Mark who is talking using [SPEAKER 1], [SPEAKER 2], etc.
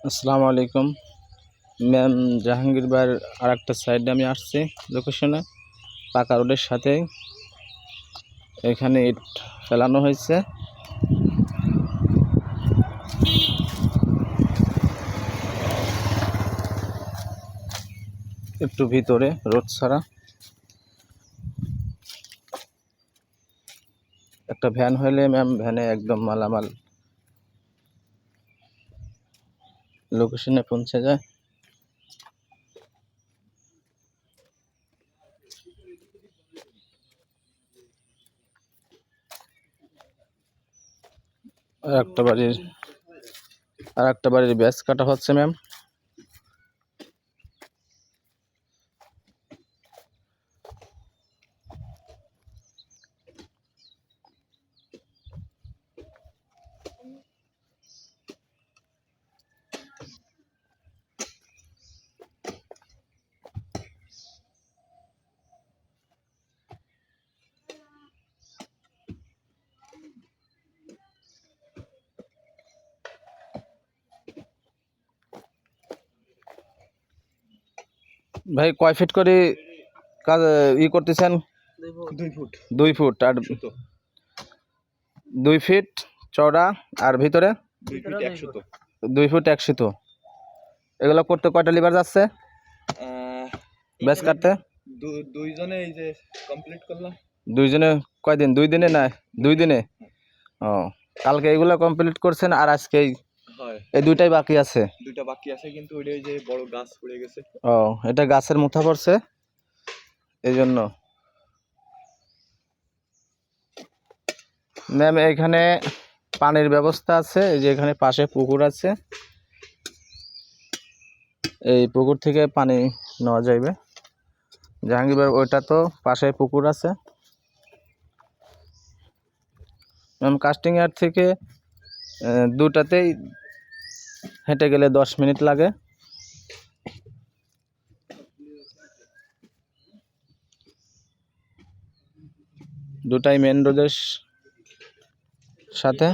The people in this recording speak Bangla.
[SPEAKER 1] আসসালামু আলাইকুম ম্যাম। জাহাঙ্গীর ভাইয়ের আর একটা সাইডে আমি আসছি লোকেশনে, পাকা রোডের সাথে। এখানে ইট ফেলানো হয়েছে। একটু ভিতরে রোড ছাড়া একটা ভ্যান হইলে ম্যাম ভ্যানে একদম মালামাল লোকেশনে পৌঁছে যায়। আর একটা বাড়ির ব্যাস কাটা হচ্ছে ম্যাম। ভাই কয় ফিট করে কাজ করতেছেন?
[SPEAKER 2] 2 ফুট
[SPEAKER 1] 2 ফুট আর 2 ফিট চওড়া, আর ভিতরে 2 ফুট 100। এগুলো করতে কয়টা লিভার যাচ্ছে ব্যাস কাটতে?
[SPEAKER 2] দুইজনে এই যে কমপ্লিট করলাম।
[SPEAKER 1] দুইজনে কয়দিন? 2 দিনে না 2 দিনে? ও, কালকে এগুলো কমপ্লিট করছেন আর আজকে এই দুইটাই বাকি আছে?
[SPEAKER 2] দুইটা বাকি আছে, কিন্তু ওই যে বড় গাছ পড়ে গেছে।
[SPEAKER 1] ও, এটা গাছের মুঠা পড়ছে এই জন্য। ম্যাম এখানে পানির ব্যবস্থা আছে, এই যে এখানে পাশে পুকুর আছে, এই পুকুর থেকে পানি নেওয়া যাইবে। জাহাঙ্গীর ভাই ওইটা তো পাশে পুকুর আছে ম্যাম। কাস্টিং ইয়ার্ড থেকে দুটাতেই হেঁটে গেলে 10 মিনিট লাগে। দুটাই মেন রোডের সাথে।